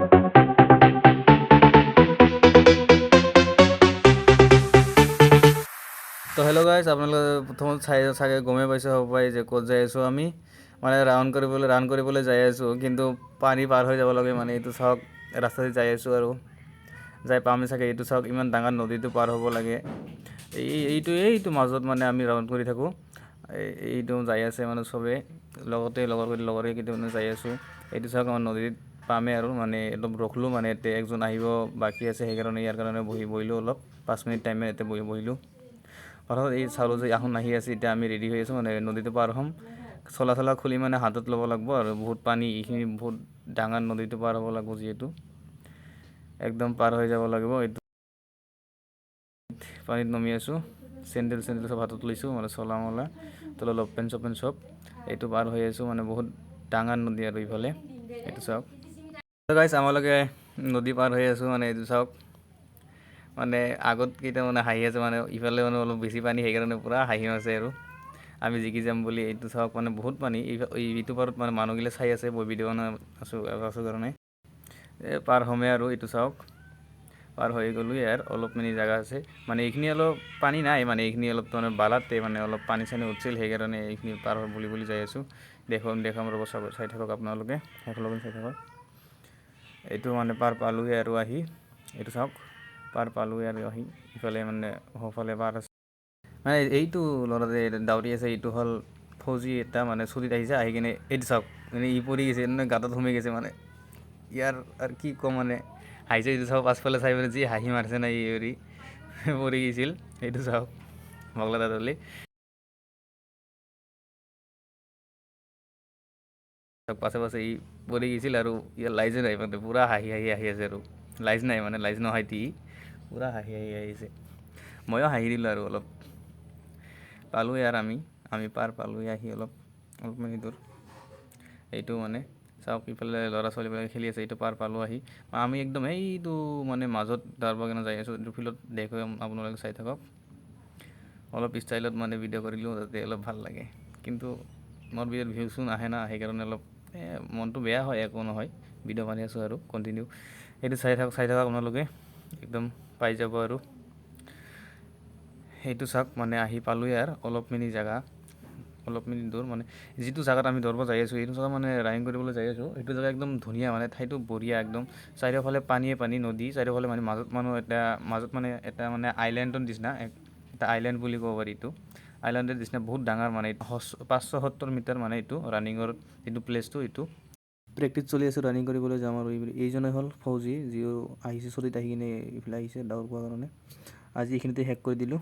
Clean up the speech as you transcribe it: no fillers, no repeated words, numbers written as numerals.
তো hello' guys, আপোনালোকে প্ৰথমত চাগে গমেই পাইছে হ'ব পাৰে যে ক'ত যাই আছোঁ আমি। মানে ৰান কৰিবলৈ যাই আছোঁ, কিন্তু পানী পাৰ হৈ যাব লাগে। মানে এইটো চাওক, ৰাস্তাতে যাই আছোঁ আৰু যাই পামেই চাগে। এইটো চাওক, ইমান ডাঙৰ নদীটো পাৰ হ'ব লাগে। এইটো মাজত মানে আমি ৰাউণ্ড কৰি থাকোঁ। এইটো যাই আছে মানে চবেই লগৰে কেইটামানে যাই আছোঁ। এইটো চাওক, আমাৰ নদীত পামেই আৰু মানে অলপ ৰখিলোঁ। মানে এতিয়া একজন আহিব বাকী আছে, সেইকাৰণে ইয়াৰ কাৰণে বহিলোঁ অলপ 5 মিনিট টাইমে এতিয়া বহিলোঁ। হঠাৎ এই চাউল যে এখন আহি আছে, এতিয়া আমি ৰেডি হৈ আছোঁ মানে নদীটো পাৰ হ'ম। চলা খুলি মানে হাতত ল'ব লাগিব আৰু বহুত পানী, এইখিনি বহুত ডাঙৰ নদীটো পাৰ হ'ব লাগিব, যিহেতু একদম পাৰ হৈ যাব লাগিব। এইটো পানীত নামি আছোঁ, চেণ্ডেল চব হাতত লৈছোঁ, মানে চলা তলত লপ পেন চব এইটো পাৰ হৈ আছোঁ। মানে বহুত ডাঙৰ নদী আৰু ইফালে এইটো চাওক। গাইছ, আমালোকে নদী পাৰ হৈ আছোঁ। মানে এইটো চাওক, মানে আগত কেইটা মানে হাঁহি আছে, মানে ইফালে মানে অলপ বেছি পানী, সেইকাৰণে পূৰা হাঁহি আছে আৰু আমি জিকি যাম বুলি। এইটো চাওক, মানে বহুত পানী। এইটো পাৰত মানে মানুহগিলা চাই আছে, মই ভিডিঅ' বনাই আছোঁ কাৰণে পাৰ হ'মেই আৰু এইটো চাওক, পাৰ হৈ গ'লোঁ। ইয়াৰ অলপ মিনি জেগা আছে, মানে এইখিনি অলপ পানী নাই, মানে এইখিনি অলপ মানে বালাতে মানে অলপ পানী চানী উঠিছিল, সেইকাৰণে এইখিনি পাৰ বুলি যাই আছোঁ। দেখাম ৰ'ব, চাই থাকক আপোনালোকে, শেষলৈকে চাই থাকক। এইটো মানে পাৰ পালোঁহি আৰু আহি, এইটো চাওক, পাৰ পালোঁহি আৰু আহি ইফালে মানে সৌফালে পাৰ আছে। মানে এইটো ল'ৰাতে ডাউৰি আছে, এইটো হ'ল ফৌজি এটা, মানে চুৰিত আহিছে, আহি কিনে এইটো চাওক, মানে পৰি গৈছে, গাঁতত সোমাই গৈছে। মানে ইয়াৰ আৰু কি ক'ম, মানে হাঁহিছে। এইটো চাওক, পাছফালে চাই মানে যি হাঁহি মাৰিছে না, পৰি গৈছিল। এইটো চাওক, মগলা দাদলি পাছে ই পৰি গৈছিল আৰু ইয়াৰ লাইজে নাই, মানে পূৰা হাঁহি আছে আৰু লাইজ নাই, মানে লাইজ নহয়, পূৰা হাঁহি আহিছে। ময়ো হাঁহি দিলোঁ আৰু অলপ। পালোঁ ইয়াৰ আমি পাৰ পালোঁ আহি অলপ মিনিট দূৰ। এইটো মানে চাওক, ইফালে ল'ৰা ছোৱালীবিলাকে খেলি আছে, এইটো পাৰ পালোঁ আহি। আমি একদম এইটো মানে মাজত ডাৰবৰ কাৰণে যাই আছোঁ। এইটো ফিল্ডত দেখুৱাম, আপোনালোকে চাই থাকক। অলপ ষ্টাইলত মানে ভিডিঅ' কৰিলোঁ, যাতে অলপ ভাল লাগে। কিন্তু মোৰ ভিডিঅ'ত ভিউজো নাহে না, সেইকাৰণে অলপ মনটো বেয়া হয়। একো নহয়, ভিডিঅ' বনাই আছোঁ আৰু কণ্টিনিউ। এইটো চাই থাকক আপোনালোকে, একদম পাই যাব আৰু সেইটো চাওক। মানে আহি পালোঁ ইয়াৰ অলপ মিনিট দূৰ। মানে যিটো জেগাত আমি দৌৰিব যাই আছোঁ, এইটো জেগা মানে ৰানিং কৰিবলৈ যাই আছোঁ, সেইটো জেগা একদম ধুনীয়া, মানে ঠাইটো বঢ়িয়া একদম। চাৰিওফালে পানী নদী, চাৰিওফালে মানে মাজত মানে এটা মানে আইলেণ্ডৰ নিচিনা, এটা আইলেণ্ড বুলি ক'ব পাৰি। এইটো আইলেণ্ডৰ নিচিনা বহুত ডাঙৰ, মানে 570 মিটাৰ, মানে এইটো ৰানিঙৰ যিটো প্লেচটো, এইটো প্ৰেক্টিচ চলি আছে। ৰানিং কৰিবলৈ যাম আৰু এইজনে হ'ল ফৌজি, যি আহিছে চলিত আহি কিনে এইফালে আহিছে দৌৰিবৰ কাৰণে। আজি এইখিনিতে শেষ কৰি দিলোঁ।